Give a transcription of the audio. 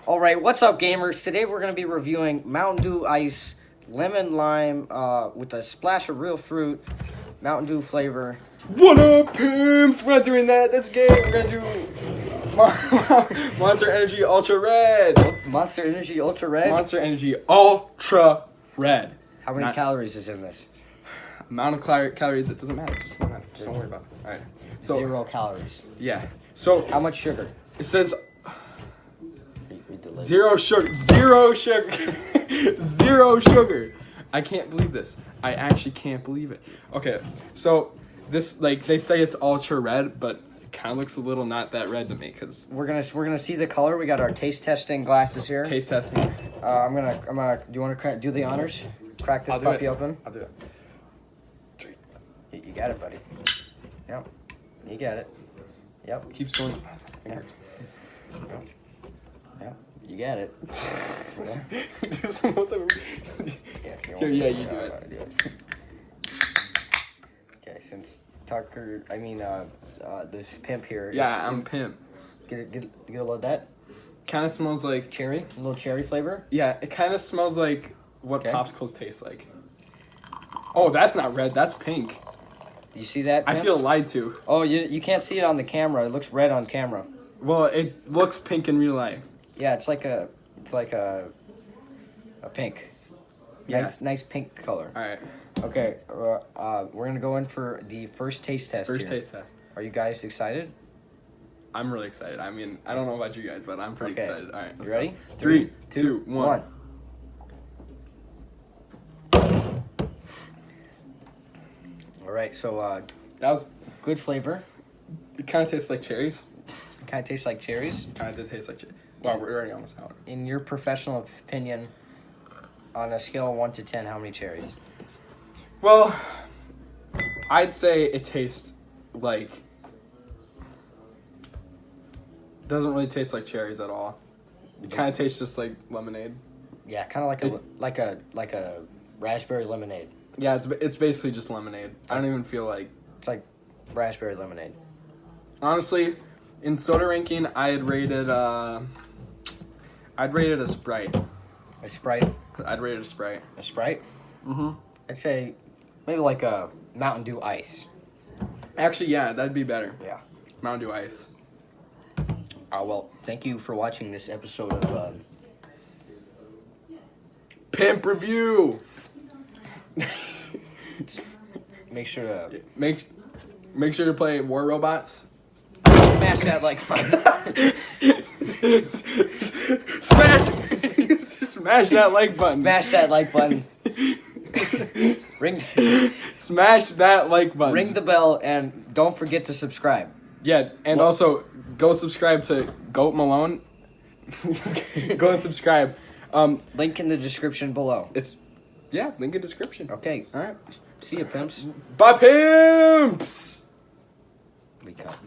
Alright, what's up, gamers? Today we're going to be reviewing Mountain Dew Ice Lemon Lime with a splash of real fruit, Mountain Dew flavor. What up, pimps? We're not doing that. That's gay. We're going to do Monster Energy Ultra Red. Monster Energy Ultra Red? Monster Energy Ultra Red. How many calories is in this? Amount of calories, it doesn't matter. Just don't worry about it. All right. So, 0 calories. Yeah. So, how much sugar? It says... Zero sugar. Zero sugar. Zero sugar. I can't believe this. I actually can't believe it. Okay, so this, like, they say it's ultra red, but it kind of looks a little not that red to me, because we're gonna see the color. We got our taste testing glasses here. Taste testing. I'm gonna. Do you want to do the honors? Crack this puppy open. I'll do it. 3. You got it, buddy. Yep. You got it. Yep. Keeps going. Fingers. Yep. Yep. You got it. Here, yeah, you do it. Okay, since Tucker, this Pimp here. Yeah, I'm Pimp. Get a load of that. Kind of smells like cherry, a little cherry flavor. Yeah, it kind of smells like what popsicles taste like. Oh, that's not red. That's pink. You see that, Pimps? I feel lied to. Oh, you can't see it on the camera. It looks red on camera. Well, it looks pink in real life. Yeah, it's like a pink. Yeah. Nice pink color. All right. Okay, we're gonna go in for the first taste test. Taste test. Are you guys excited? I'm really excited. I mean, I don't know about you guys, but I'm pretty excited. All right. You ready? Go. 3, 2, 1. All right. So that was good flavor. It kind of tastes like cherries. Kind of tastes like cherries. Kind of did taste like cherries. Wow, we're already almost out. In your professional opinion, on a scale of 1 to 10, how many cherries? Well, I'd say it tastes like... Doesn't really taste like cherries at all. It kind of tastes just like lemonade. Yeah, kind of like a raspberry lemonade. Yeah, it's basically just lemonade. I don't even feel like... It's like raspberry lemonade. Honestly, in soda ranking, I'd rate it a Sprite. A Sprite? I'd rate it a Sprite. A Sprite? Mm-hmm. I'd say maybe like a Mountain Dew Ice. Actually, yeah, that'd be better. Yeah. Mountain Dew Ice. Well, thank you for watching this episode of Pimp Review. Make sure to make sure to play War Robots. Smash that like button. Smash that like button. Smash that like button. Smash that like button. Ring the bell and don't forget to subscribe. Yeah, and also go subscribe to Goat Malone. Go and subscribe. Link in the description below. Link in description. Okay. All right. See ya, pimps. Bye, pimps. We got.